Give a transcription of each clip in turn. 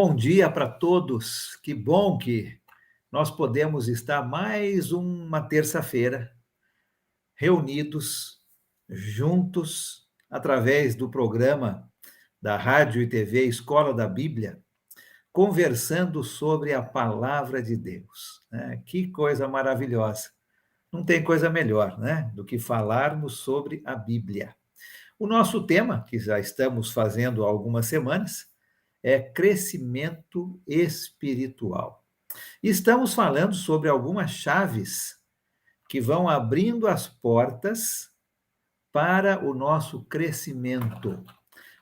bom dia para todos. Que bom que nós podemos estar mais uma terça-feira reunidos, juntos, através do programa da Rádio e TV Escola da Bíblia, conversando sobre a palavra de Deus, né? Que coisa maravilhosa. Não tem coisa melhor, né, do que falarmos sobre a Bíblia. O nosso tema, que já estamos fazendo há algumas semanas, é crescimento espiritual. Estamos falando sobre algumas chaves que vão abrindo as portas para o nosso crescimento.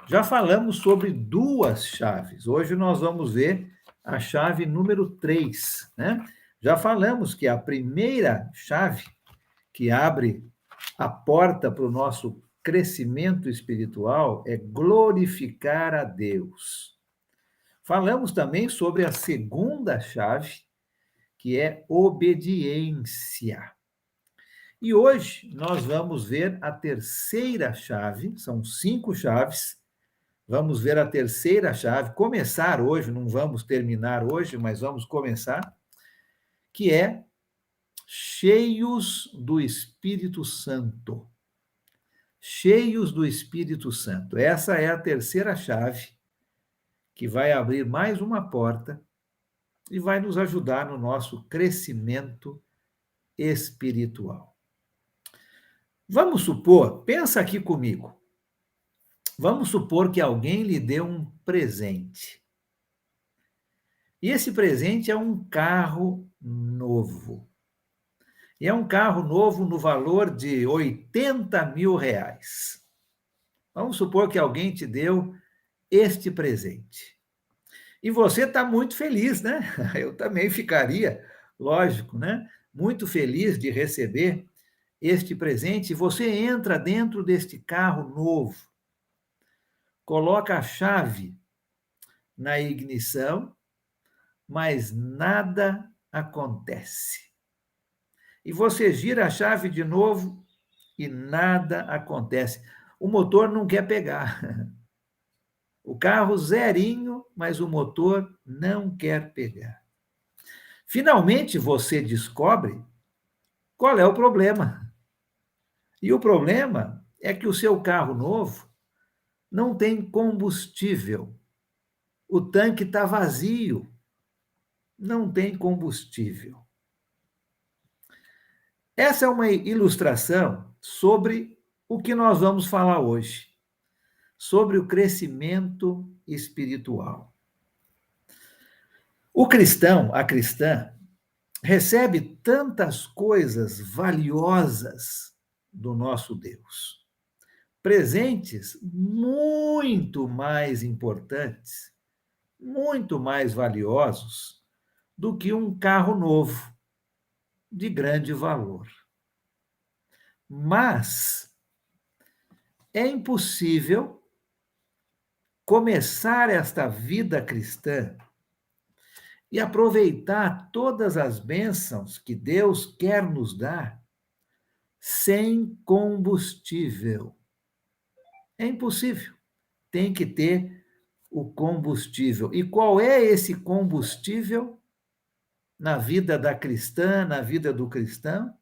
Já falamos sobre duas chaves. Hoje nós vamos ver a chave número 3, né? Já falamos que a primeira chave que abre a porta para o nosso crescimento espiritual é glorificar a Deus. Falamos também sobre a segunda chave, que é obediência. E hoje nós vamos ver a terceira chave, são 5 chaves. Vamos ver a terceira chave, começar hoje, não vamos terminar hoje, mas vamos começar, que é cheios do Espírito Santo. Cheios do Espírito Santo. Essa é a terceira chave que vai abrir mais uma porta e vai nos ajudar no nosso crescimento espiritual. Vamos supor, pensa aqui comigo, vamos supor que alguém lhe deu um presente. E esse presente é um carro novo. E é um carro novo no valor de 80 mil reais. Vamos supor que alguém te deu este presente. E você está muito feliz, né? Eu também ficaria, lógico, né? Muito feliz de receber este presente. Você entra dentro deste carro novo, coloca a chave na ignição, mas nada acontece. E você gira a chave de novo e nada acontece. O motor não quer pegar. O carro zerinho, mas o motor não quer pegar. Finalmente você descobre qual é o problema. E o problema é que o seu carro novo não tem combustível. O tanque está vazio. Não tem combustível. Essa é uma ilustração sobre o que nós vamos falar hoje, sobre o crescimento espiritual. O cristão, a cristã, recebe tantas coisas valiosas do nosso Deus. Presentes muito mais importantes, muito mais valiosos do que um carro novo de grande valor. Mas é impossível começar esta vida cristã e aproveitar todas as bênçãos que Deus quer nos dar sem combustível. É impossível. Tem que ter o combustível. E qual é esse combustível na vida da cristã, na vida do cristão?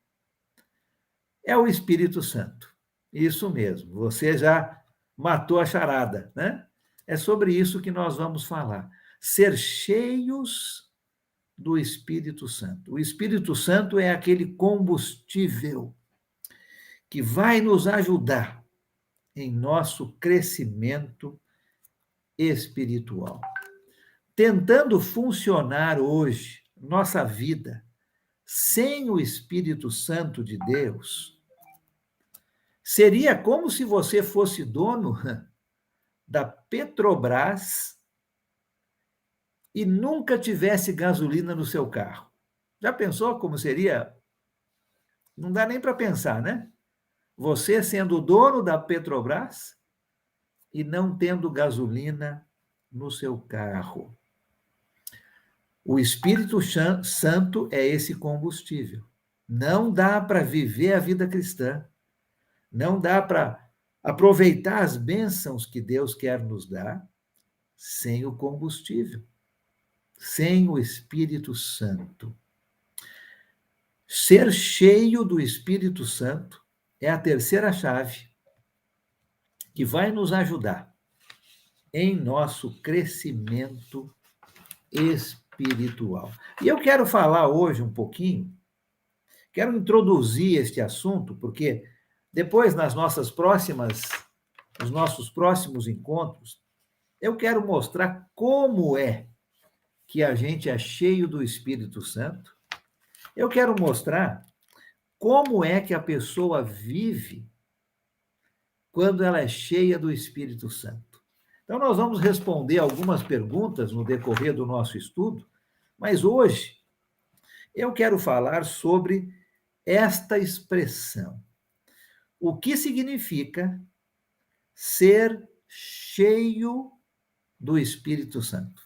É o Espírito Santo. Isso mesmo. Você já matou a charada, né? É sobre isso que nós vamos falar. Ser cheios do Espírito Santo. O Espírito Santo é aquele combustível que vai nos ajudar em nosso crescimento espiritual. Tentando funcionar hoje, nossa vida, sem o Espírito Santo de Deus, seria como se você fosse dono da Petrobras e nunca tivesse gasolina no seu carro. Já pensou como seria? Não dá nem para pensar, né? Você sendo o dono da Petrobras e não tendo gasolina no seu carro. O Espírito Santo é esse combustível. Não dá para viver a vida cristã. Não dá para aproveitar as bênçãos que Deus quer nos dar sem o combustível. sem o Espírito Santo. Ser cheio do Espírito Santo é a terceira chave que vai nos ajudar em nosso crescimento espiritual. E eu quero falar hoje um pouquinho, quero introduzir este assunto, porque depois nos nossos próximos encontros, eu quero mostrar como é que a gente é cheio do Espírito Santo. Eu quero mostrar como é que a pessoa vive quando ela é cheia do Espírito Santo. Então, nós vamos responder algumas perguntas no decorrer do nosso estudo, mas hoje eu quero falar sobre esta expressão. O que significa ser cheio do Espírito Santo?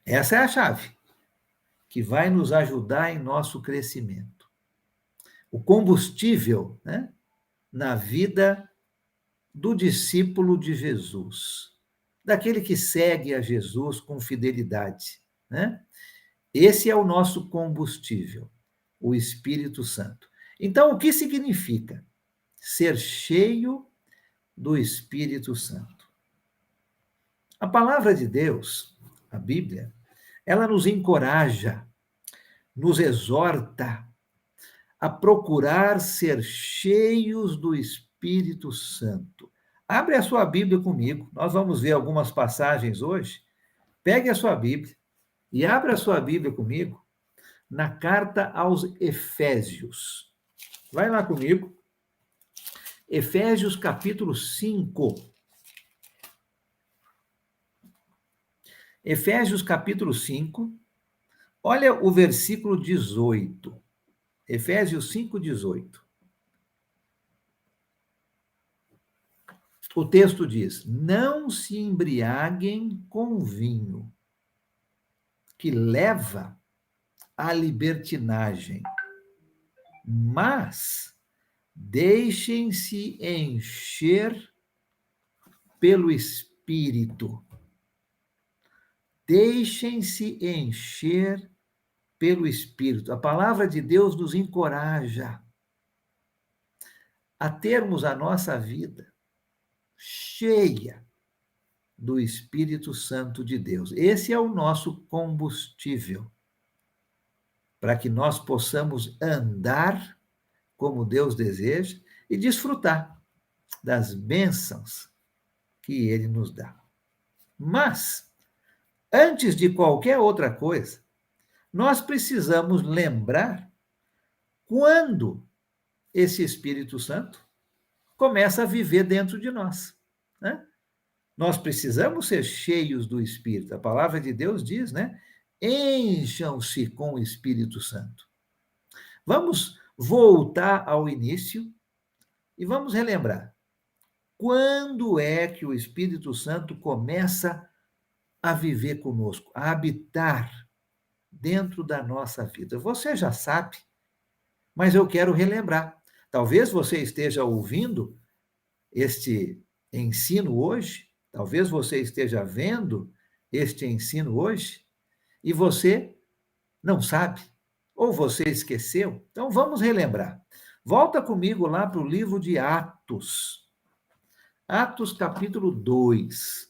Essa é a chave que vai nos ajudar em nosso crescimento. O combustível, né, na vida do discípulo de Jesus, daquele que segue a Jesus com fidelidade, né? Esse é o nosso combustível, o Espírito Santo. Então, o que significa ser cheio do Espírito Santo? A palavra de Deus, a Bíblia, ela nos encoraja, nos exorta a procurar ser cheios do Espírito Santo. Abre a sua Bíblia comigo, nós vamos ver algumas passagens hoje. Pegue a sua Bíblia e abra a sua Bíblia comigo na carta aos Efésios. Vai lá comigo. Efésios capítulo 5. Efésios capítulo 5. Olha o versículo 18. Efésios 5, 18. O texto diz: não se embriaguem com vinho, que leva à libertinagem, mas deixem-se encher pelo Espírito. Deixem-se encher pelo Espírito. A palavra de Deus nos encoraja a termos a nossa vida cheia do Espírito Santo de Deus. Esse é o nosso combustível para que nós possamos andar como Deus deseja e desfrutar das bênçãos que Ele nos dá. Mas, antes de qualquer outra coisa, nós precisamos lembrar quando esse Espírito Santo começa a viver dentro de nós, né? Nós precisamos ser cheios do Espírito. A palavra de Deus diz, né? Encham-se com o Espírito Santo. Vamos voltar ao início e vamos relembrar. Quando é que o Espírito Santo começa a viver conosco, a habitar dentro da nossa vida? Você já sabe, mas eu quero relembrar. Talvez você esteja ouvindo este ensino hoje, talvez você esteja vendo este ensino hoje e você não sabe, ou você esqueceu. Então vamos relembrar. Volta comigo lá para o livro de Atos. Atos capítulo 2.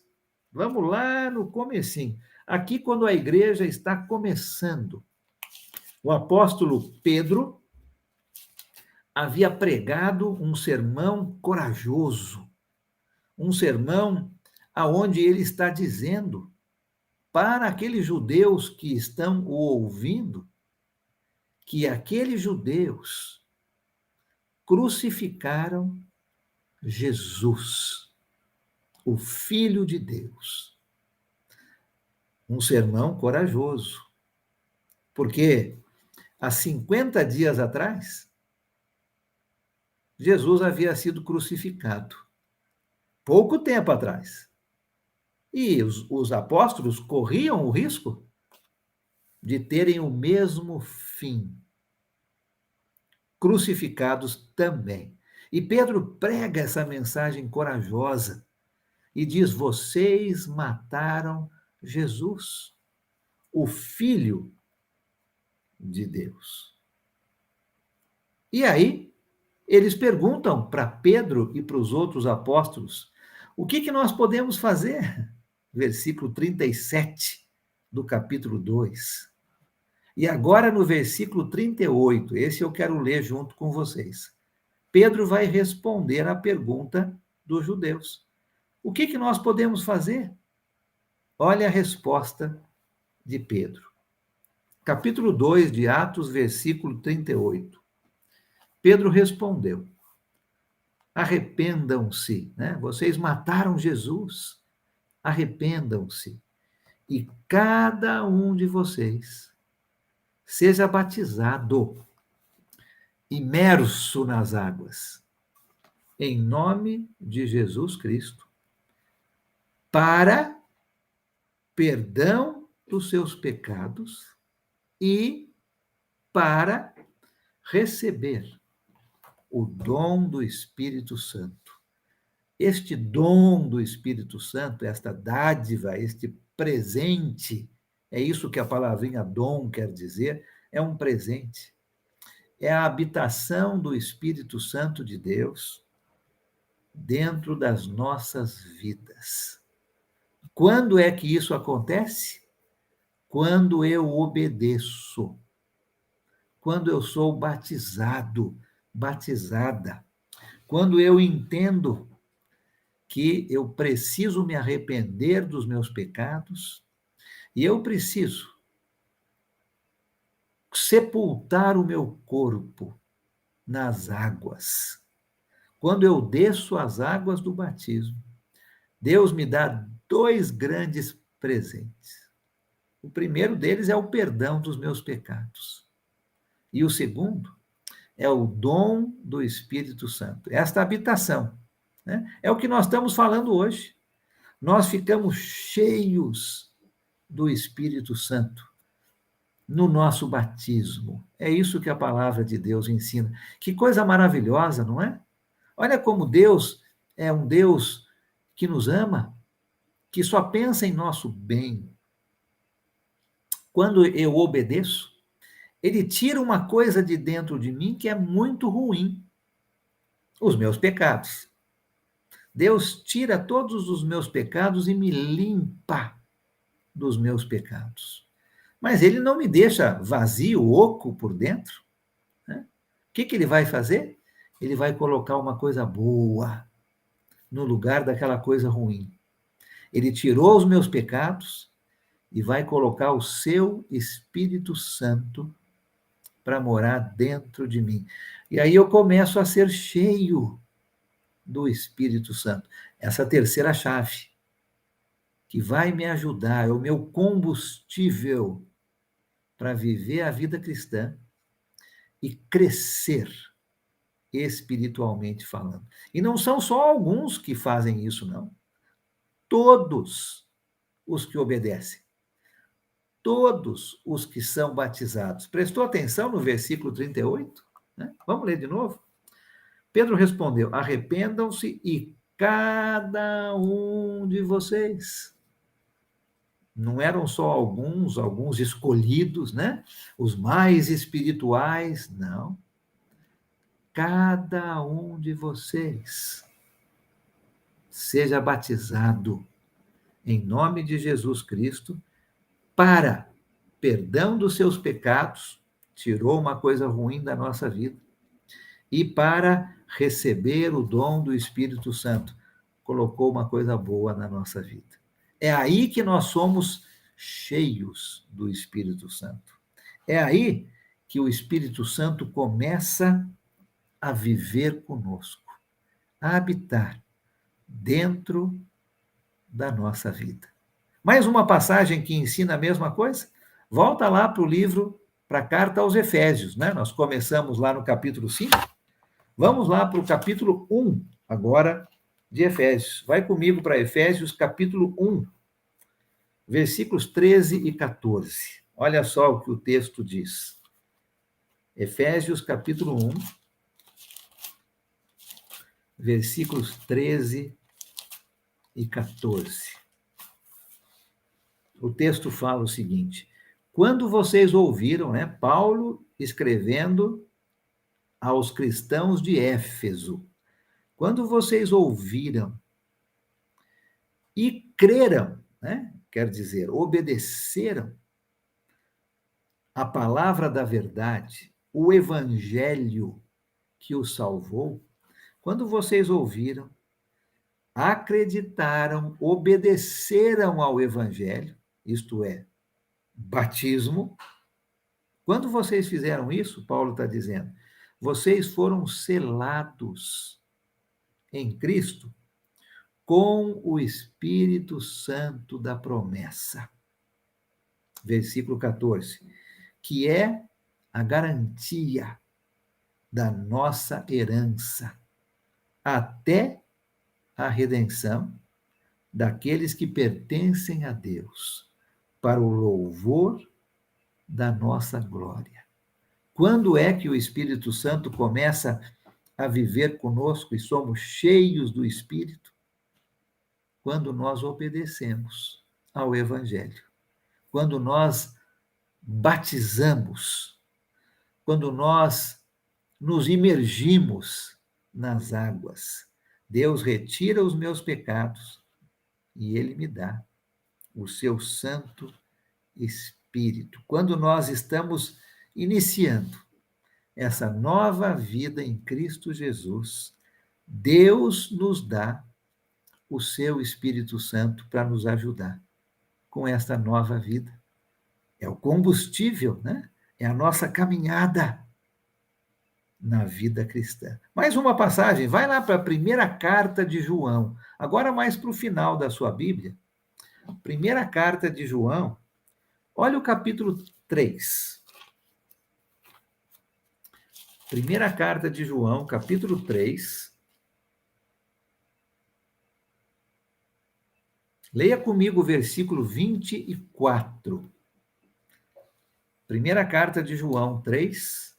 Vamos lá no comecinho. Aqui quando a igreja está começando. O apóstolo Pedro havia pregado um sermão corajoso, um sermão aonde ele está dizendo para aqueles judeus que estão o ouvindo que aqueles judeus crucificaram Jesus, o Filho de Deus. Um sermão corajoso, porque há 50 dias atrás, Jesus havia sido crucificado. Pouco tempo atrás. E os apóstolos corriam o risco de terem o mesmo fim. Crucificados também. E Pedro prega essa mensagem corajosa e diz: vocês mataram Jesus, o Filho de Deus. E aí, eles perguntam para Pedro e para os outros apóstolos: o que nós podemos fazer? Versículo 37 do capítulo 2. E agora no versículo 38, esse eu quero ler junto com vocês. Pedro vai responder à pergunta dos judeus: o que nós podemos fazer? Olha a resposta de Pedro. Capítulo 2 de Atos, versículo 38. Pedro respondeu: arrependam-se, né? Vocês mataram Jesus, arrependam-se, e cada um de vocês seja batizado, imerso nas águas, em nome de Jesus Cristo, para perdão dos seus pecados e para receber o dom do Espírito Santo. Este dom do Espírito Santo, esta dádiva, este presente, é isso que a palavrinha dom quer dizer, é um presente. É a habitação do Espírito Santo de Deus dentro das nossas vidas. Quando é que isso acontece? Quando eu obedeço. Quando eu sou batizado, batizada. Quando eu entendo que eu preciso me arrepender dos meus pecados e eu preciso sepultar o meu corpo nas águas. Quando eu desço as águas do batismo, Deus me dá dois grandes presentes. O primeiro deles é o perdão dos meus pecados. E o segundo é o dom do Espírito Santo, esta habitação, né? É o que nós estamos falando hoje. Nós ficamos cheios do Espírito Santo no nosso batismo. É isso que a palavra de Deus ensina. Que coisa maravilhosa, não é? Olha como Deus é um Deus que nos ama, que só pensa em nosso bem. Quando eu obedeço, ele tira uma coisa de dentro de mim que é muito ruim, os meus pecados. Deus tira todos os meus pecados e me limpa dos meus pecados. Mas ele não me deixa vazio, oco por dentro, né? O que ele vai fazer? Ele vai colocar uma coisa boa no lugar daquela coisa ruim. Ele tirou os meus pecados e vai colocar o seu Espírito Santo para morar dentro de mim. E aí eu começo a ser cheio do Espírito Santo. Essa terceira chave que vai me ajudar, é o meu combustível para viver a vida cristã e crescer espiritualmente falando. E não são só alguns que fazem isso, não. Todos os que obedecem. Todos os que são batizados. Prestou atenção no versículo 38? Né? Vamos ler de novo? Pedro respondeu: arrependam-se e cada um de vocês. Não eram só alguns escolhidos, né? Os mais espirituais, não. Cada um de vocês seja batizado em nome de Jesus Cristo para perdão dos seus pecados, tirou uma coisa ruim da nossa vida, e para receber o dom do Espírito Santo, colocou uma coisa boa na nossa vida. É aí que nós somos cheios do Espírito Santo. É aí que o Espírito Santo começa a viver conosco, a habitar dentro da nossa vida. Mais uma passagem que ensina a mesma coisa? Volta lá para o livro, para a carta aos Efésios, né? Nós começamos lá no capítulo 5. Vamos lá para o capítulo 1, agora, de Efésios. Vai comigo para Efésios, capítulo 1, versículos 13 e 14. Olha só o que o texto diz. Efésios, capítulo 1, versículos 13 e 14. O texto fala o seguinte: Quando vocês ouviram, né, Paulo escrevendo aos cristãos de Éfeso, quando vocês ouviram e creram, né, quer dizer, obedeceram a palavra da verdade, o evangelho que os salvou, quando vocês ouviram, acreditaram, obedeceram ao evangelho, isto é, batismo. Quando vocês fizeram isso, Paulo está dizendo, vocês foram selados em Cristo com o Espírito Santo da promessa. Versículo 14, que é a garantia da nossa herança até a redenção daqueles que pertencem a Deus, para o louvor da nossa glória. Quando é que o Espírito Santo começa a viver conosco e somos cheios do Espírito? Quando nós obedecemos ao Evangelho. Quando nós batizamos. Quando nós nos imergimos nas águas. Deus retira os meus pecados e Ele me dá o seu Santo Espírito. Quando nós estamos iniciando essa nova vida em Cristo Jesus, Deus nos dá o seu Espírito Santo para nos ajudar com esta nova vida. É o combustível, né? É a nossa caminhada na vida cristã. Mais uma passagem, vai lá para a primeira carta de João, agora mais para o final da sua Bíblia. Primeira carta de João, olha o capítulo 3. Primeira carta de João, capítulo 3. Leia comigo o versículo 24. Primeira carta de João 3,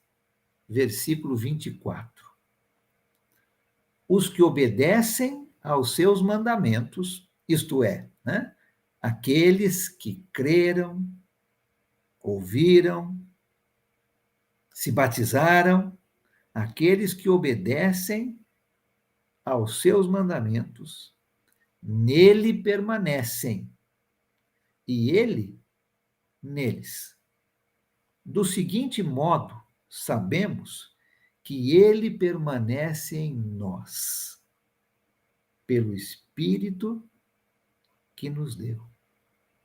versículo 24. Os que obedecem aos seus mandamentos, isto é, né, aqueles que creram, ouviram, se batizaram, aqueles que obedecem aos seus mandamentos, nele permanecem, e ele neles. Do seguinte modo, sabemos que ele permanece em nós, pelo Espírito que nos deu.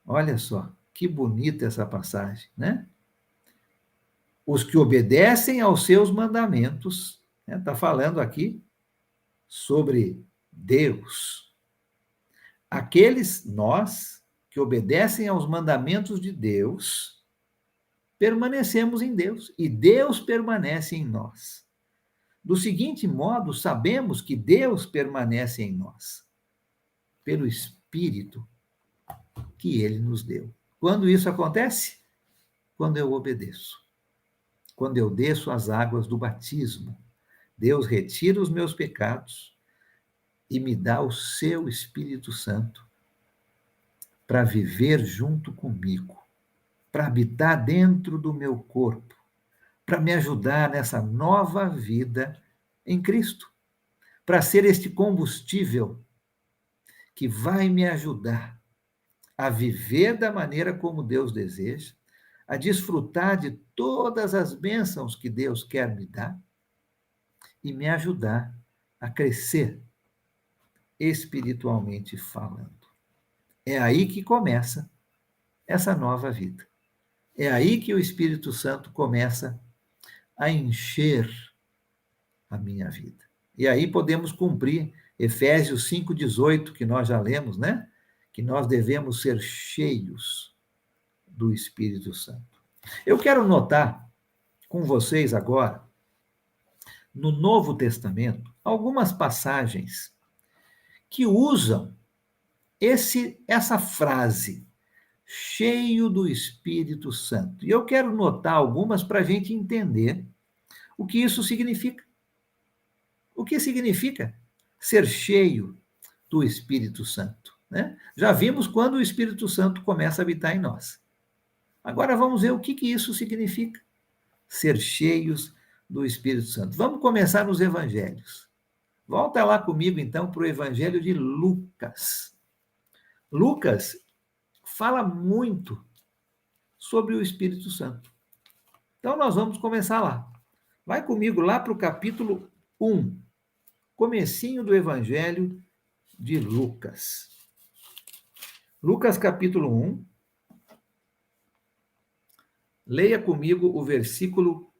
Olha só, que bonita essa passagem, né? Os que obedecem aos seus mandamentos, né? Está falando aqui sobre Deus. Aqueles, nós, que obedecem aos mandamentos de Deus, permanecemos em Deus e Deus permanece em nós. Do seguinte modo, sabemos que Deus permanece em nós, pelo Espírito que ele nos deu. Quando isso acontece? Quando eu obedeço. Quando eu desço as águas do batismo, Deus retira os meus pecados e me dá o seu Espírito Santo para viver junto comigo, para habitar dentro do meu corpo, para me ajudar nessa nova vida em Cristo, para ser este combustível que vai me ajudar a viver da maneira como Deus deseja, a desfrutar de todas as bênçãos que Deus quer me dar e me ajudar a crescer espiritualmente falando. É aí que começa essa nova vida. É aí que o Espírito Santo começa a encher a minha vida. E aí podemos cumprir Efésios 5,18, que nós já lemos, né? Que nós devemos ser cheios do Espírito Santo. Eu quero notar com vocês agora, no Novo Testamento, algumas passagens que usam essa frase, cheio do Espírito Santo. E eu quero notar algumas para a gente entender o que isso significa. O que significa ser cheio do Espírito Santo, né? Já vimos quando o Espírito Santo começa a habitar em nós. Agora vamos ver o que isso significa, ser cheios do Espírito Santo. Vamos começar nos evangelhos. Volta lá comigo, então, para o evangelho de Lucas. Lucas fala muito sobre o Espírito Santo. Então, nós vamos começar lá. Vai comigo lá para o capítulo 1, comecinho do evangelho de Lucas. Lucas, capítulo 1. Leia comigo o versículo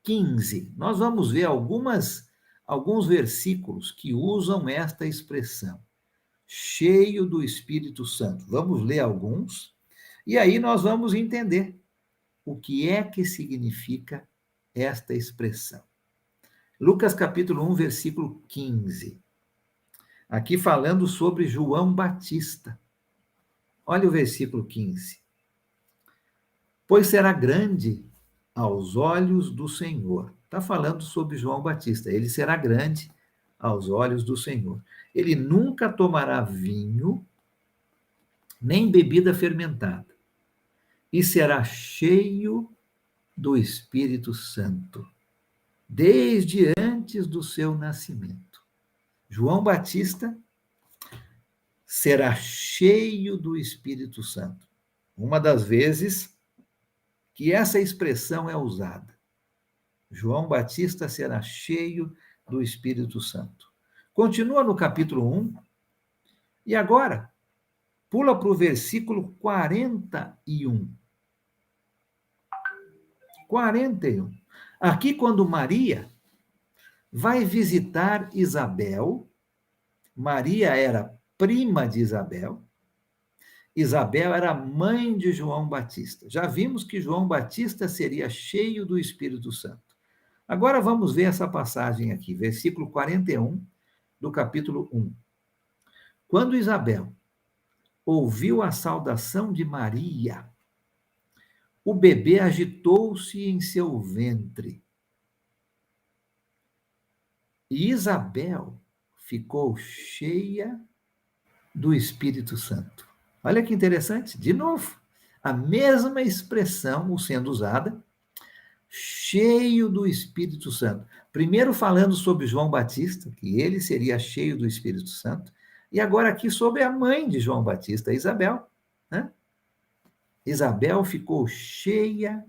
15. Nós vamos ver alguns versículos que usam esta expressão, cheio do Espírito Santo. Vamos ler alguns, e aí nós vamos entender o que é que significa esta expressão. Lucas capítulo 1, versículo 15. Aqui falando sobre João Batista. Olha o versículo 15. Pois será grande aos olhos do Senhor. Está falando sobre João Batista. Ele será grande aos olhos do Senhor. Ele nunca tomará vinho, nem bebida fermentada, e será cheio do Espírito Santo, desde antes do seu nascimento. João Batista será cheio do Espírito Santo. Uma das vezes que essa expressão é usada. João Batista será cheio do Espírito Santo. Continua no capítulo 1, e agora pula para o versículo 41. 41. Aqui, quando Maria vai visitar Isabel, Maria era prima de Isabel, Isabel era mãe de João Batista. Já vimos que João Batista seria cheio do Espírito Santo. Agora vamos ver essa passagem aqui, versículo 41 do capítulo 1. Quando Isabel ouviu a saudação de Maria, o bebê agitou-se em seu ventre. E Isabel ficou cheia do Espírito Santo. Olha que interessante, de novo, a mesma expressão sendo usada, cheio do Espírito Santo. Primeiro falando sobre João Batista, que ele seria cheio do Espírito Santo, e agora aqui sobre a mãe de João Batista, Isabel, né? Isabel ficou cheia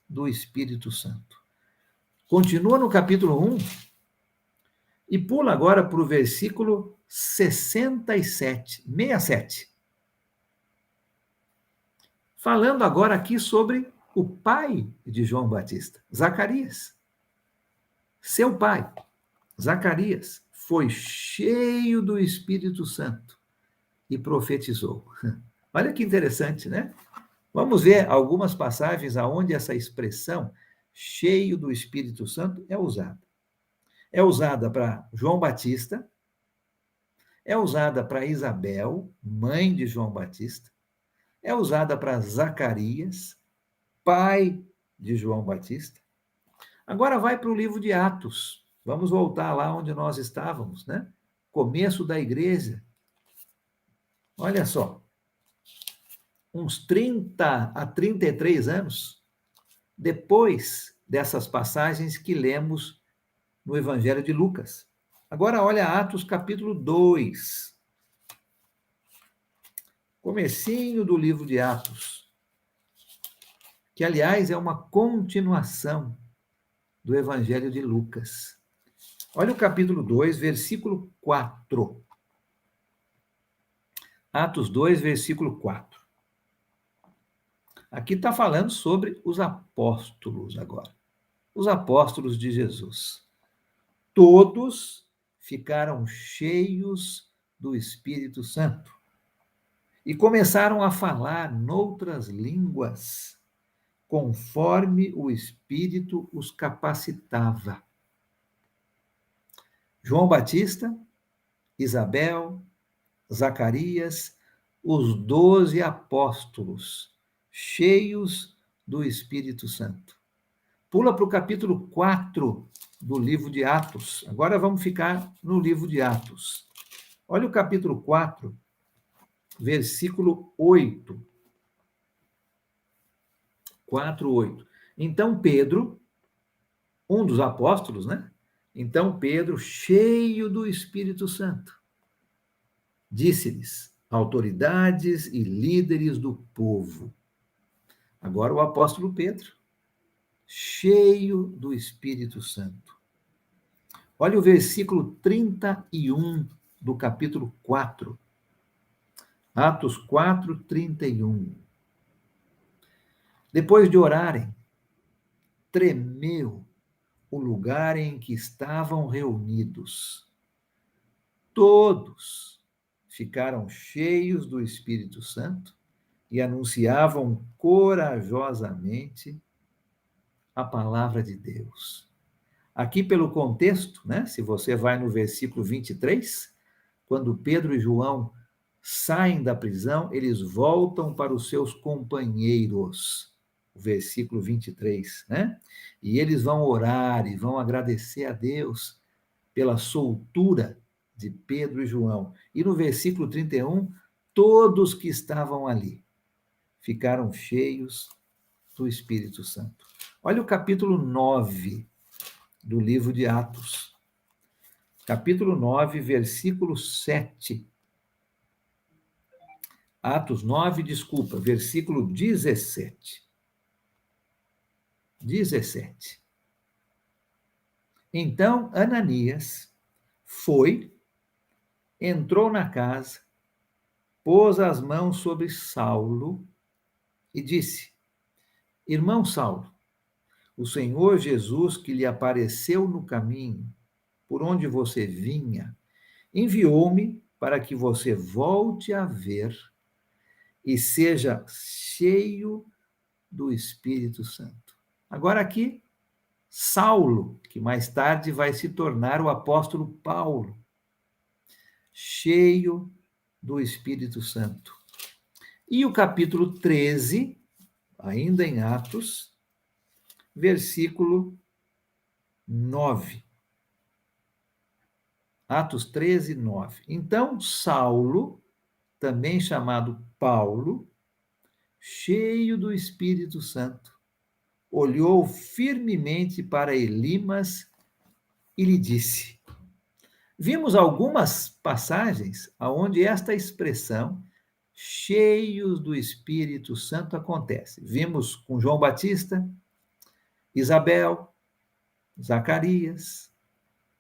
do Espírito Santo. Continua no capítulo 1 e pula agora para o versículo 67. Falando agora aqui sobre o pai de João Batista, Zacarias. Seu pai, Zacarias, foi cheio do Espírito Santo e profetizou. Olha que interessante, né? Vamos ver algumas passagens aonde essa expressão cheio do Espírito Santo é usada. É usada para João Batista, é usada para Isabel, mãe de João Batista, é usada para Zacarias, pai de João Batista. Agora vai para o livro de Atos. Vamos voltar lá onde nós estávamos, né? Começo da igreja. Olha só. Uns 30 a 33 anos depois dessas passagens que lemos no Evangelho de Lucas. Agora olha Atos capítulo 2. Comecinho do livro de Atos, que aliás é uma continuação do Evangelho de Lucas. Olha o capítulo 2, versículo 4. Atos 2, versículo 4. Aqui está falando sobre os apóstolos agora. Os apóstolos de Jesus. Todos ficaram cheios do Espírito Santo e começaram a falar noutras línguas, conforme o Espírito os capacitava. João Batista, Isabel, Zacarias, os 12 apóstolos, cheios do Espírito Santo. Pula para o capítulo 4 do livro de Atos. Agora vamos ficar no livro de Atos. Olha o capítulo 4, versículo 8. 4:8. Então Pedro, um dos apóstolos, né? Então Pedro, cheio do Espírito Santo, disse-lhes, autoridades e líderes do povo. Agora o apóstolo Pedro, cheio do Espírito Santo. Olha o versículo 31 do capítulo 4. Atos 4:31. Depois de orarem, tremeu o lugar em que estavam reunidos. Todos ficaram cheios do Espírito Santo e anunciavam corajosamente a palavra de Deus. Aqui, pelo contexto, né? Se você vai no versículo 23, quando Pedro e João saem da prisão, eles voltam para os seus companheiros. O versículo 23, né? E eles vão orar e vão agradecer a Deus pela soltura de Pedro e João. E no versículo 31, todos que estavam ali ficaram cheios do Espírito Santo. Olha o capítulo 9 do livro de Atos. Capítulo 9, versículo 7. Atos 9, desculpa, versículo 17. 17. Então Ananias foi, entrou na casa, pôs as mãos sobre Saulo e disse: Irmão Saulo, o Senhor Jesus, que lhe apareceu no caminho, por onde você vinha, enviou-me para que você volte a ver e seja cheio do Espírito Santo. Agora aqui, Saulo, que mais tarde vai se tornar o apóstolo Paulo, cheio do Espírito Santo. E o capítulo 13, ainda em Atos, versículo 9. Atos 13, 9. Então, Saulo, também chamado Paulo, cheio do Espírito Santo, olhou firmemente para Elimas e lhe disse. Vimos algumas passagens onde esta expressão, cheios do Espírito Santo, acontece. Vimos com João Batista, Isabel, Zacarias,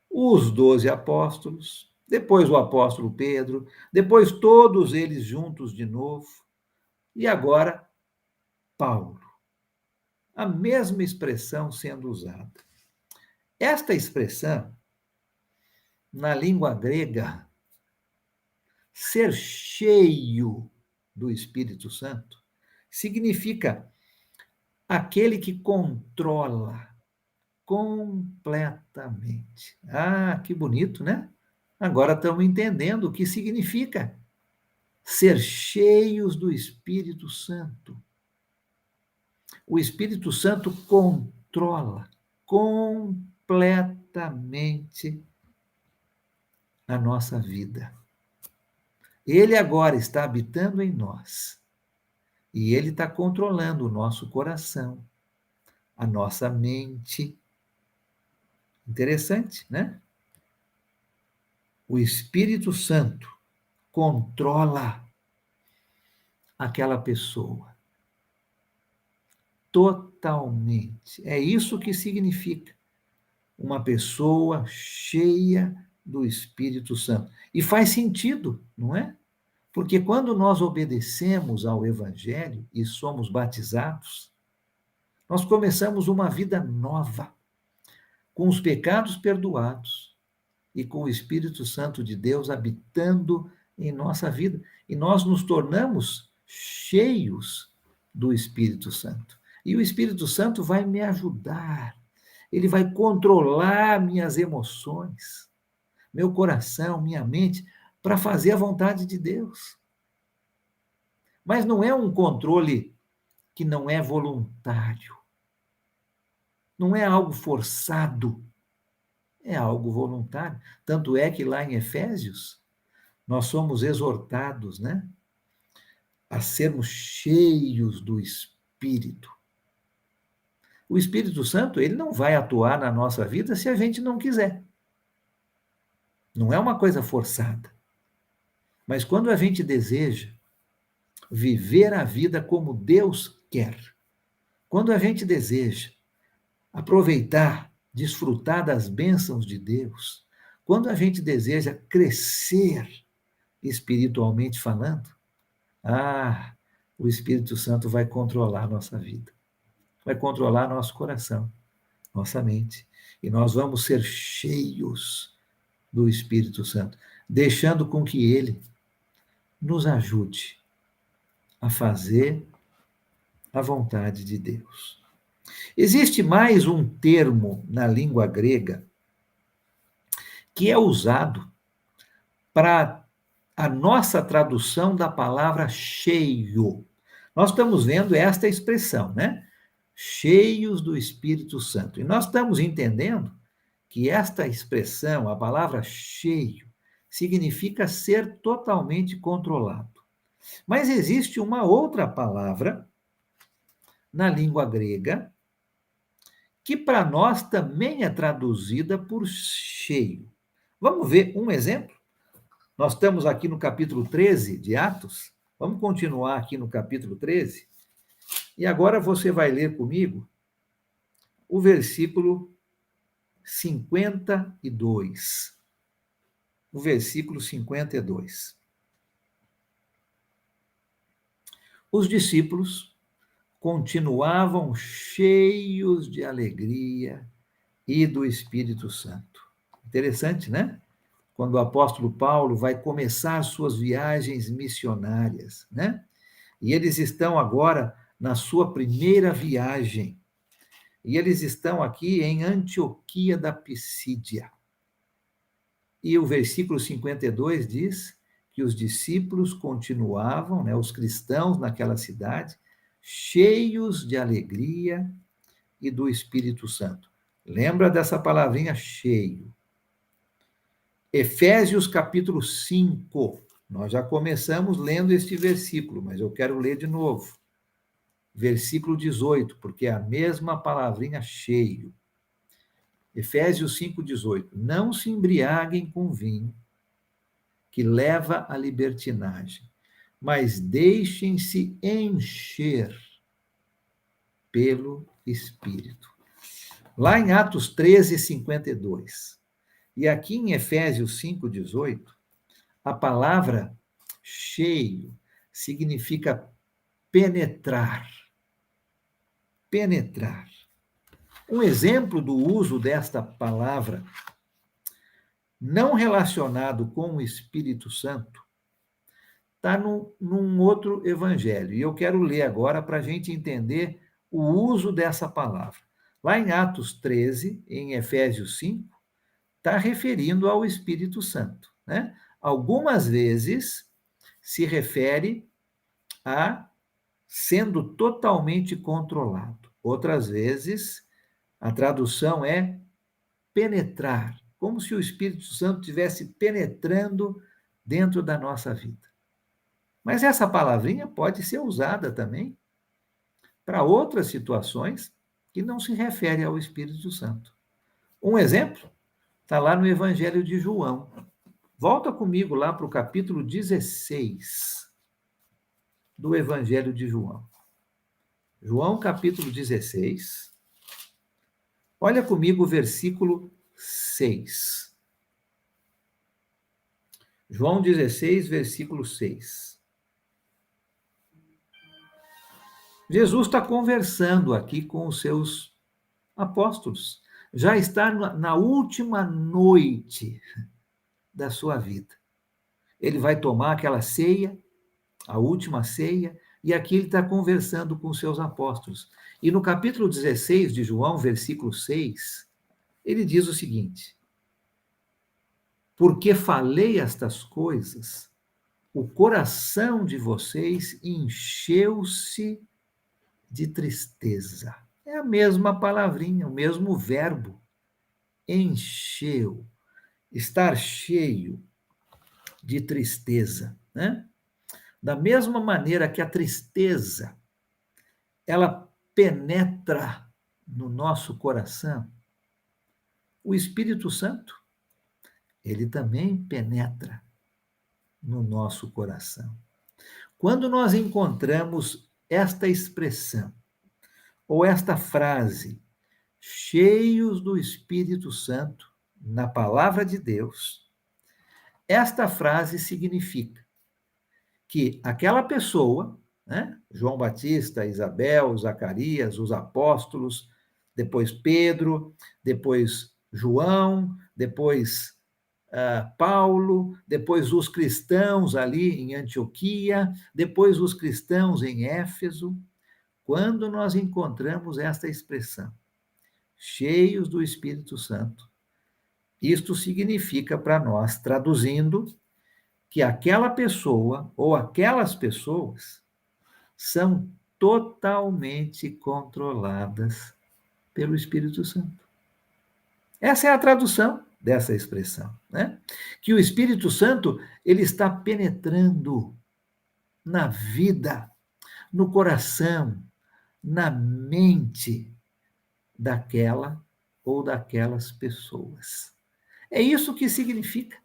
os 12 apóstolos, depois o apóstolo Pedro, depois todos eles juntos de novo, e agora Paulo. A mesma expressão sendo usada. Esta expressão, na língua grega, ser cheio do Espírito Santo, significa aquele que controla completamente. Ah, que bonito, né? Agora estamos entendendo o que significa ser cheios do Espírito Santo. O Espírito Santo controla completamente a nossa vida. Ele agora está habitando em nós. E ele está controlando o nosso coração, a nossa mente. Interessante, né? O Espírito Santo controla aquela pessoa totalmente. É isso que significa uma pessoa cheia do Espírito Santo. E faz sentido, não é? Porque quando nós obedecemos ao Evangelho e somos batizados, nós começamos uma vida nova, com os pecados perdoados e com o Espírito Santo de Deus habitando em nossa vida. E nós nos tornamos cheios do Espírito Santo. E o Espírito Santo vai me ajudar, ele vai controlar minhas emoções, meu coração, minha mente, para fazer a vontade de Deus. Mas não é um controle que não é voluntário. Não é algo forçado. É algo voluntário. Tanto é que lá em Efésios, nós somos exortados, né, a sermos cheios do Espírito. O Espírito Santo, ele não vai atuar na nossa vida se a gente não quiser. Não é uma coisa forçada. Mas quando a gente deseja viver a vida como Deus quer, quando a gente deseja aproveitar, desfrutar das bênçãos de Deus, quando a gente deseja crescer espiritualmente falando, o Espírito Santo vai controlar a nossa vida, vai controlar nosso coração, nossa mente, e nós vamos ser cheios do Espírito Santo, deixando com que ele nos ajude a fazer a vontade de Deus. Existe mais um termo na língua grega que é usado para a nossa tradução da palavra cheio. Nós estamos vendo esta expressão, né? Cheios do Espírito Santo. E nós estamos entendendo que esta expressão, a palavra cheio, significa ser totalmente controlado. Mas existe uma outra palavra na língua grega que para nós também é traduzida por cheio. Vamos ver um exemplo? Nós estamos aqui no capítulo 13 de Atos. Vamos continuar aqui no capítulo 13. E agora você vai ler comigo o versículo 52. O versículo 52. Os discípulos continuavam cheios de alegria e do Espírito Santo. Interessante, né? Quando o apóstolo Paulo vai começar suas viagens missionárias, né? E eles estão agora na sua primeira viagem. E eles estão aqui em Antioquia da Pisídia. E o versículo 52 diz que os discípulos continuavam, né, os cristãos naquela cidade, cheios de alegria e do Espírito Santo. Lembra dessa palavrinha cheio. Efésios capítulo 5. Nós já começamos lendo este versículo, mas eu quero ler de novo. Versículo 18, porque é a mesma palavrinha cheio. Efésios 5:18. Não se embriaguem com vinho, que leva à libertinagem, mas deixem-se encher pelo Espírito. Lá em Atos 13:52. E aqui em Efésios 5:18, a palavra cheio significa penetrar. Penetrar. Um exemplo do uso desta palavra, não relacionado com o Espírito Santo, está num outro evangelho. E eu quero ler agora para a gente entender o uso dessa palavra. Lá em Atos 13, em Efésios 5, está referindo ao Espírito Santo, né? Algumas vezes se refere a sendo totalmente controlado. Outras vezes, a tradução é penetrar, como se o Espírito Santo estivesse penetrando dentro da nossa vida. Mas essa palavrinha pode ser usada também para outras situações que não se referem ao Espírito Santo. Um exemplo está lá no Evangelho de João. Volta comigo lá para o capítulo 16 do Evangelho de João. João, capítulo 16. Olha comigo o versículo 6. João 16, versículo 6. Jesus está conversando aqui com os seus apóstolos. Já está na última noite da sua vida. Ele vai tomar aquela ceia, a última ceia, e aqui ele está conversando com os seus apóstolos. E no capítulo 16 de João, versículo 6, ele diz o seguinte: porque falei estas coisas, o coração de vocês encheu-se de tristeza. É a mesma palavrinha, o mesmo verbo. Encheu. Estar cheio de tristeza, né? Da mesma maneira que a tristeza, ela penetra no nosso coração, o Espírito Santo, ele também penetra no nosso coração. Quando nós encontramos esta expressão, ou esta frase, cheios do Espírito Santo, na palavra de Deus, esta frase significa que aquela pessoa, né, João Batista, Isabel, Zacarias, os apóstolos, depois Pedro, depois João, depois Paulo, depois os cristãos ali em Antioquia, depois os cristãos em Éfeso, quando nós encontramos esta expressão, cheios do Espírito Santo, isto significa para nós, traduzindo, que aquela pessoa ou aquelas pessoas são totalmente controladas pelo Espírito Santo. Essa é a tradução dessa expressão, né? Que o Espírito Santo, ele está penetrando na vida, no coração, na mente daquela ou daquelas pessoas. É isso que significa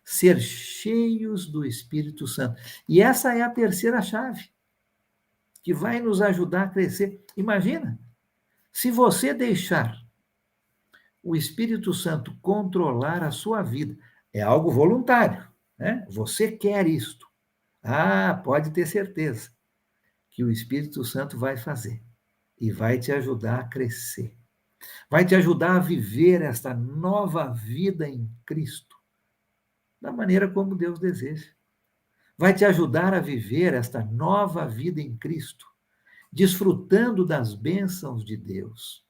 ser cheios do Espírito Santo. E essa é a terceira chave que vai nos ajudar a crescer. Imagina, se você deixar o Espírito Santo controlar a sua vida, é algo voluntário, né? Você quer isto. Ah, pode ter certeza que o Espírito Santo vai fazer e vai te ajudar a crescer. Vai te ajudar a viver esta nova vida em Cristo, da maneira como Deus deseja. Vai te ajudar a viver esta nova vida em Cristo, desfrutando das bênçãos de Deus.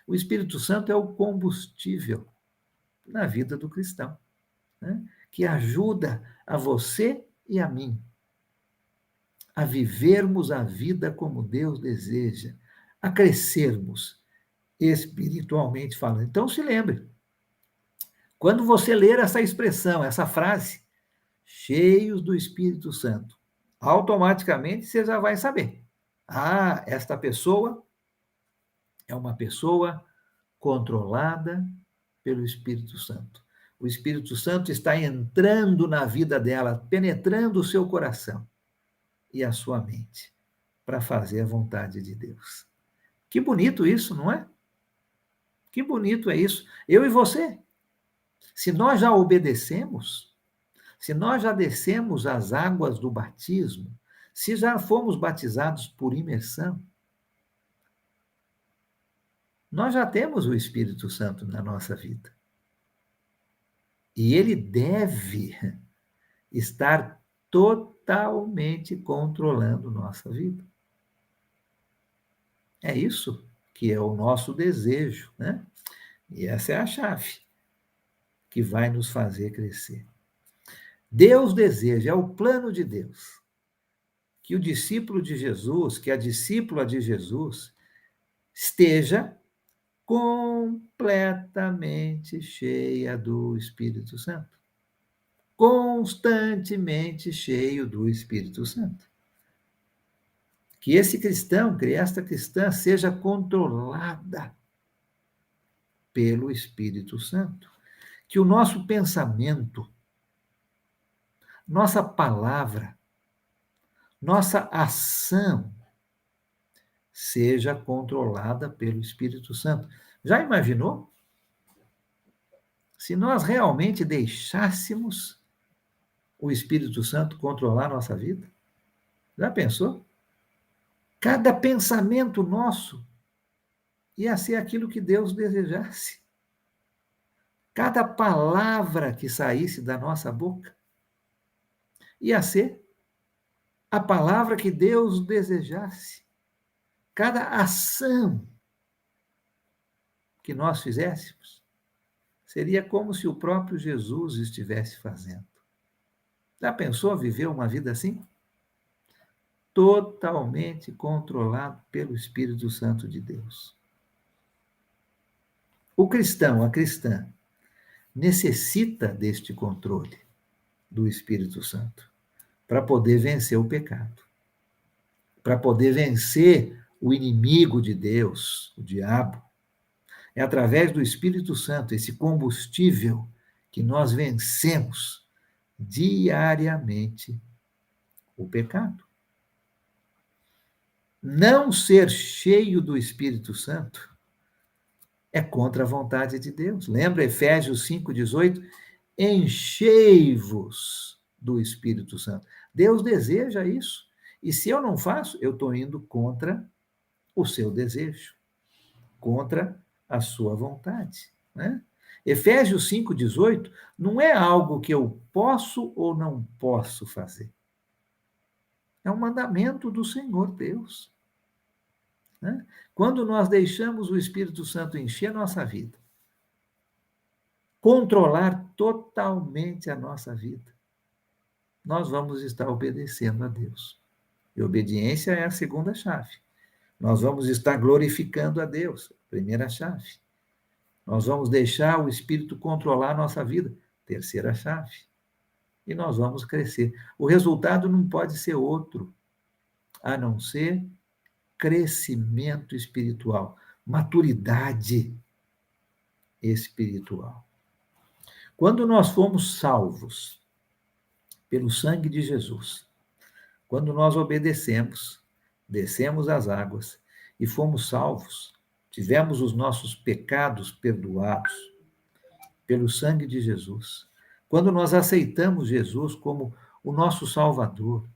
O Espírito Santo é o combustível na vida do cristão, né? Que ajuda a você e a mim a vivermos a vida como Deus deseja, a crescermos espiritualmente falando. Então, se lembre, quando você ler essa expressão, essa frase, cheios do Espírito Santo, automaticamente você já vai saber. Ah, esta pessoa é uma pessoa controlada pelo Espírito Santo. O Espírito Santo está entrando na vida dela, penetrando o seu coração e a sua mente, para fazer a vontade de Deus. Que bonito isso, não é? Que bonito é isso. Eu e você. Se nós já obedecemos, se nós já descemos as águas do batismo, se já fomos batizados por imersão, nós já temos o Espírito Santo na nossa vida. E ele deve estar totalmente controlando nossa vida. É isso que é o nosso desejo, né? E essa é a chave que vai nos fazer crescer. Deus deseja, é o plano de Deus, que o discípulo de Jesus, que a discípula de Jesus, esteja completamente cheia do Espírito Santo. Constantemente cheio do Espírito Santo. Que esse cristão, que esta cristã, seja controlada pelo Espírito Santo. Que o nosso pensamento, nossa palavra, nossa ação seja controlada pelo Espírito Santo. Já imaginou? Se nós realmente deixássemos o Espírito Santo controlar nossa vida? Já pensou? Cada pensamento nosso ia ser aquilo que Deus desejasse. Cada palavra que saísse da nossa boca ia ser a palavra que Deus desejasse. Cada ação que nós fizéssemos seria como se o próprio Jesus estivesse fazendo. Já pensou viver uma vida assim? Totalmente controlado pelo Espírito Santo de Deus. O cristão, a cristã, necessita deste controle do Espírito Santo para poder vencer o pecado, para poder vencer o inimigo de Deus, o diabo. É através do Espírito Santo, esse combustível, que nós vencemos diariamente o pecado. Não ser cheio do Espírito Santo é contra a vontade de Deus. Lembra Efésios 5,18? Enchei-vos do Espírito Santo. Deus deseja isso. E se eu não faço, eu estou indo contra o seu desejo, contra a sua vontade, né? Efésios 5,18 não é algo que eu posso ou não posso fazer. É um mandamento do Senhor Deus, né? Quando nós deixamos o Espírito Santo encher a nossa vida, controlar totalmente a nossa vida, nós vamos estar obedecendo a Deus. E obediência é a segunda chave. Nós vamos estar glorificando a Deus, primeira chave. Nós vamos deixar o Espírito controlar a nossa vida, terceira chave. E nós vamos crescer. O resultado não pode ser outro, a não ser crescimento espiritual, maturidade espiritual. Quando nós fomos salvos pelo sangue de Jesus, quando nós obedecemos, descemos as águas e fomos salvos, tivemos os nossos pecados perdoados pelo sangue de Jesus, quando nós aceitamos Jesus como o nosso Salvador,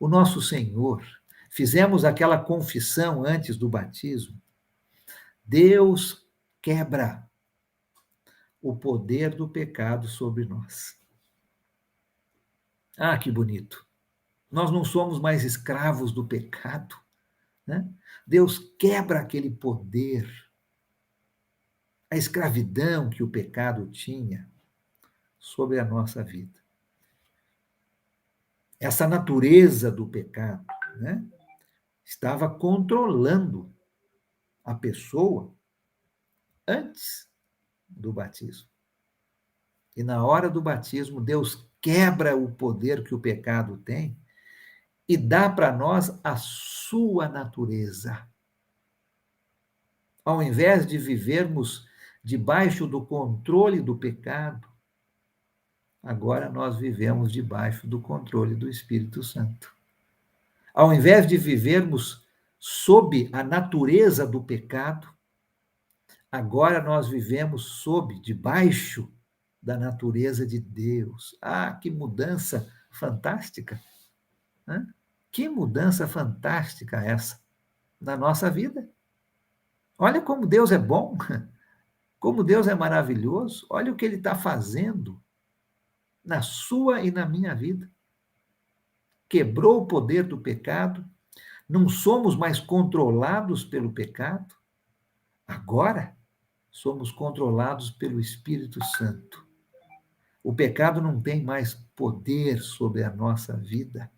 o nosso Senhor, fizemos aquela confissão antes do batismo, Deus quebra o poder do pecado sobre nós. Ah, que bonito! Nós não somos mais escravos do pecado, né? Deus quebra aquele poder, a escravidão que o pecado tinha sobre a nossa vida. Essa natureza do pecado, né, estava controlando a pessoa antes do batismo. E na hora do batismo, Deus quebra o poder que o pecado tem e dá para nós a sua natureza. Ao invés de vivermos debaixo do controle do pecado, agora nós vivemos debaixo do controle do Espírito Santo. Ao invés de vivermos sob a natureza do pecado, agora nós vivemos debaixo da natureza de Deus. Ah, que mudança fantástica! Né? Que mudança fantástica essa na nossa vida. Olha como Deus é bom, como Deus é maravilhoso, olha o que Ele está fazendo na sua e na minha vida. Quebrou o poder do pecado, não somos mais controlados pelo pecado, agora somos controlados pelo Espírito Santo. O pecado não tem mais poder sobre a nossa vida.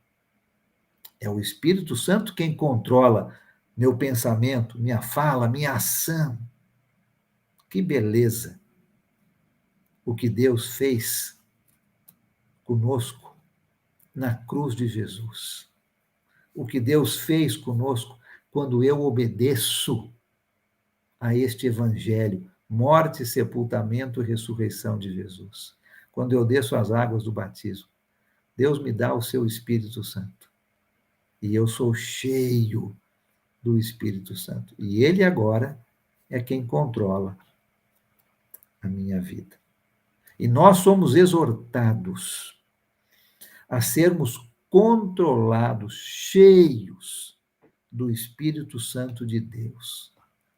É o Espírito Santo quem controla meu pensamento, minha fala, minha ação. Que beleza! O que Deus fez conosco na cruz de Jesus. O que Deus fez conosco quando eu obedeço a este evangelho, morte, sepultamento e ressurreição de Jesus. Quando eu desço as águas do batismo, Deus me dá o seu Espírito Santo. E eu sou cheio do Espírito Santo. E ele agora é quem controla a minha vida. E nós somos exortados a sermos controlados, cheios do Espírito Santo de Deus,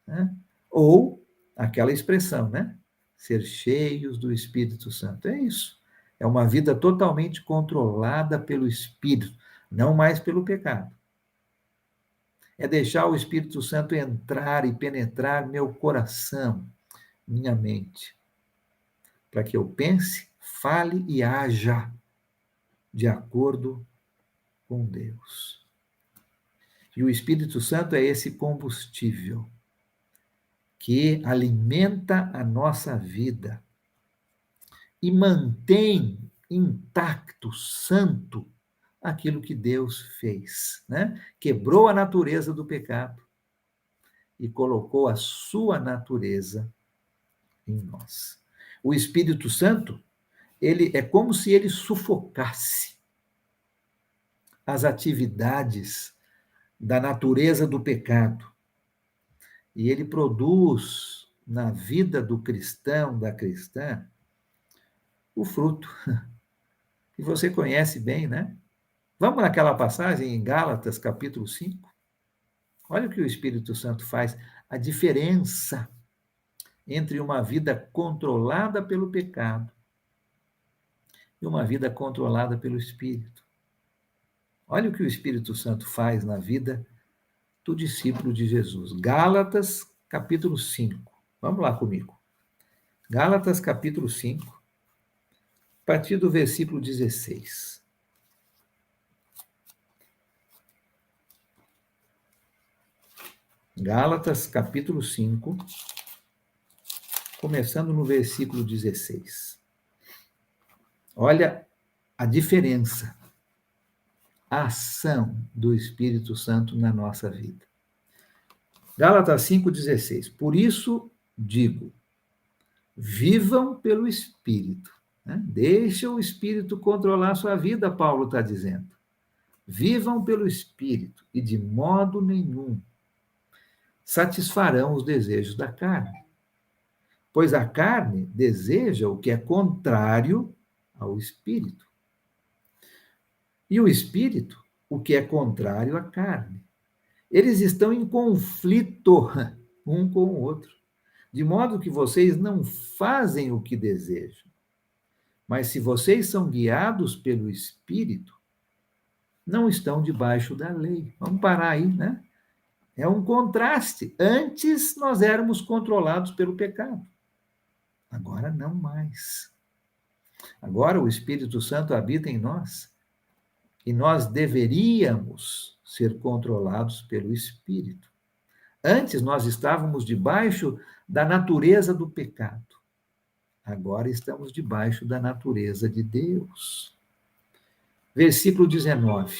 né? Ou aquela expressão, né? Ser cheios do Espírito Santo. É isso. É uma vida totalmente controlada pelo Espírito, não mais pelo pecado. É deixar o Espírito Santo entrar e penetrar meu coração, minha mente, para que eu pense, fale e haja de acordo com Deus. E o Espírito Santo é esse combustível que alimenta a nossa vida e mantém intacto, santo, aquilo que Deus fez, né? Quebrou a natureza do pecado e colocou a sua natureza em nós. O Espírito Santo, ele é como se ele sufocasse as atividades da natureza do pecado. E ele produz na vida do cristão, da cristã, o fruto, que você conhece bem, né? Vamos naquela passagem em Gálatas, capítulo 5. Olha o que o Espírito Santo faz, a diferença entre uma vida controlada pelo pecado e uma vida controlada pelo Espírito. Olha o que o Espírito Santo faz na vida do discípulo de Jesus. Gálatas, capítulo 5. Vamos lá comigo. Gálatas, capítulo 5, a partir do versículo 16. Gálatas, capítulo 5, começando no versículo 16. Olha a diferença, a ação do Espírito Santo na nossa vida. Gálatas 5,16. Por isso digo, vivam pelo Espírito. Né? Deixa o Espírito controlar a sua vida, Paulo está dizendo. Vivam pelo Espírito e de modo nenhum satisfarão os desejos da carne. Pois a carne deseja o que é contrário ao Espírito. E o Espírito, o que é contrário à carne. Eles estão em conflito um com o outro, de modo que vocês não fazem o que desejam. Mas se vocês são guiados pelo Espírito, não estão debaixo da lei. Vamos parar aí, né? É um contraste. Antes nós éramos controlados pelo pecado. Agora não mais. Agora o Espírito Santo habita em nós e nós deveríamos ser controlados pelo Espírito. Antes nós estávamos debaixo da natureza do pecado. Agora estamos debaixo da natureza de Deus. Versículo 19.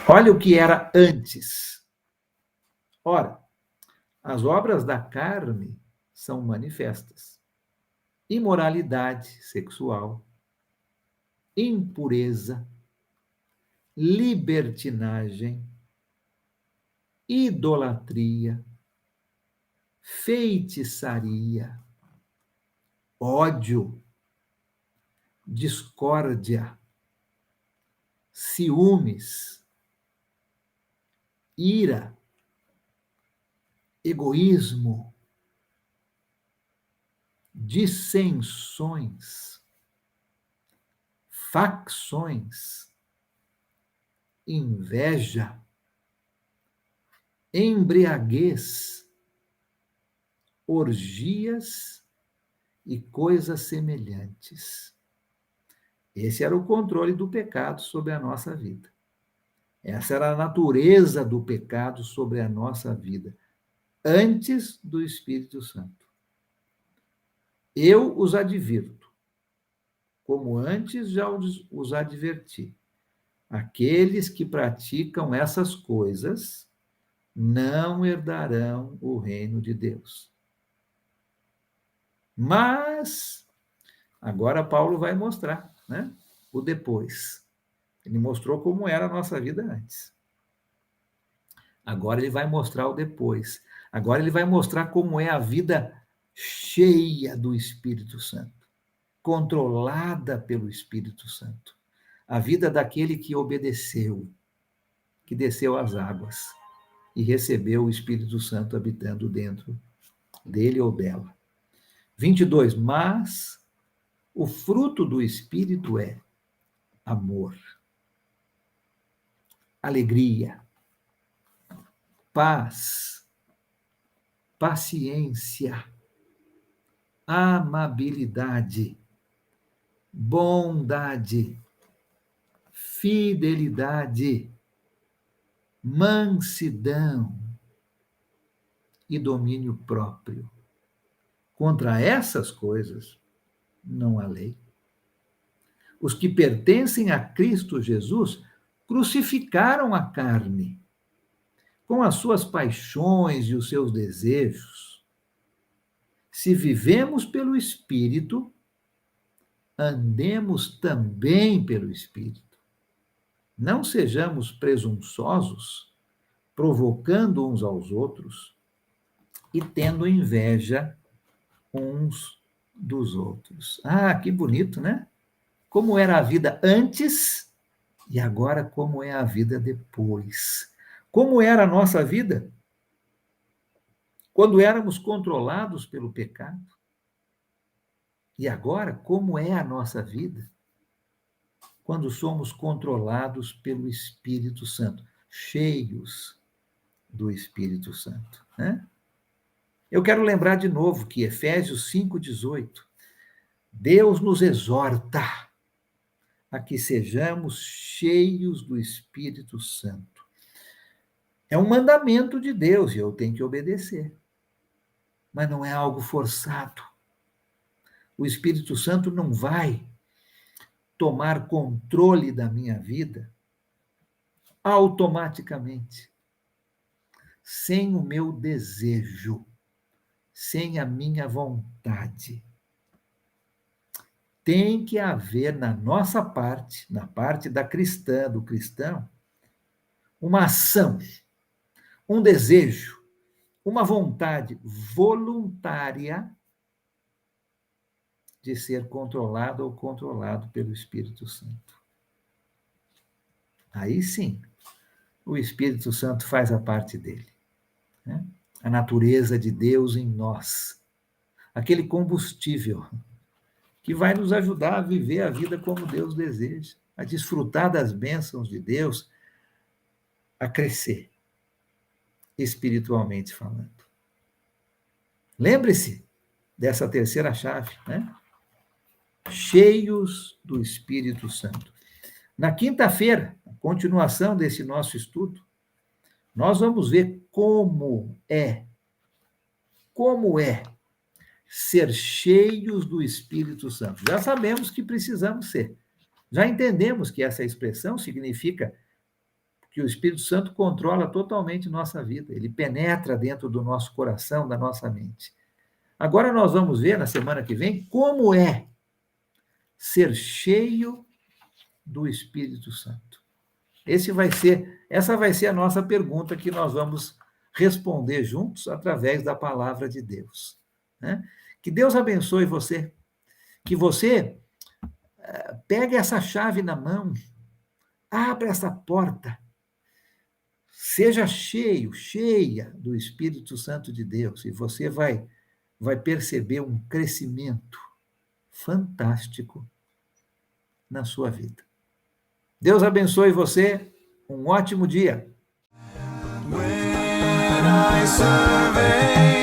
Olha o que era antes. Ora, as obras da carne são manifestas: imoralidade sexual, impureza, libertinagem, idolatria, feitiçaria, ódio, discórdia, ciúmes, ira, egoísmo, dissensões, facções, inveja, embriaguez, orgias e coisas semelhantes. Esse era o controle do pecado sobre a nossa vida. Essa era a natureza do pecado sobre a nossa vida, antes do Espírito Santo. Eu os advirto, como antes já os adverti. Aqueles que praticam essas coisas não herdarão o reino de Deus. Mas, agora Paulo vai mostrar, né, o depois. Ele mostrou como era a nossa vida antes. Agora ele vai mostrar o depois. Agora ele vai mostrar como é a vida cheia do Espírito Santo, controlada pelo Espírito Santo. A vida daquele que obedeceu, que desceu às águas e recebeu o Espírito Santo habitando dentro dele ou dela. 22. Mas o fruto do Espírito é amor, alegria, paz, paciência, amabilidade, bondade, fidelidade, mansidão e domínio próprio. Contra essas coisas não há lei. Os que pertencem a Cristo Jesus crucificaram a carne com as suas paixões e os seus desejos. Se vivemos pelo Espírito, andemos também pelo Espírito. Não sejamos presunçosos, provocando uns aos outros e tendo inveja uns dos outros. Ah, que bonito, né? Como era a vida antes e agora como é a vida depois. Como era a nossa vida quando éramos controlados pelo pecado. E agora, como é a nossa vida quando somos controlados pelo Espírito Santo, cheios do Espírito Santo, né? Eu quero lembrar de novo que Efésios 5,18, Deus nos exorta a que sejamos cheios do Espírito Santo. É um mandamento de Deus e eu tenho que obedecer. Mas não é algo forçado. O Espírito Santo não vai tomar controle da minha vida automaticamente, sem o meu desejo, sem a minha vontade. Tem que haver na nossa parte, na parte da cristã, do cristão, uma ação, um desejo, uma vontade voluntária de ser controlado ou controlado pelo Espírito Santo. Aí sim, o Espírito Santo faz a parte dele, né? A natureza de Deus em nós, aquele combustível que vai nos ajudar a viver a vida como Deus deseja, a desfrutar das bênçãos de Deus, a crescer, espiritualmente falando. Lembre-se dessa terceira chave, né? Cheios do Espírito Santo. Na quinta-feira, a continuação desse nosso estudo, nós vamos ver como é ser cheios do Espírito Santo. Já sabemos que precisamos ser. Já entendemos que essa expressão significa que o Espírito Santo controla totalmente nossa vida. Ele penetra dentro do nosso coração, da nossa mente. Agora nós vamos ver, na semana que vem, como é ser cheio do Espírito Santo. Essa vai ser a nossa pergunta que nós vamos responder juntos através da palavra de Deus, né? Que Deus abençoe você, que você pegue essa chave na mão, abra essa porta, seja cheio, cheia do Espírito Santo de Deus, e você vai perceber um crescimento fantástico na sua vida. Deus abençoe você, um ótimo dia. When I survey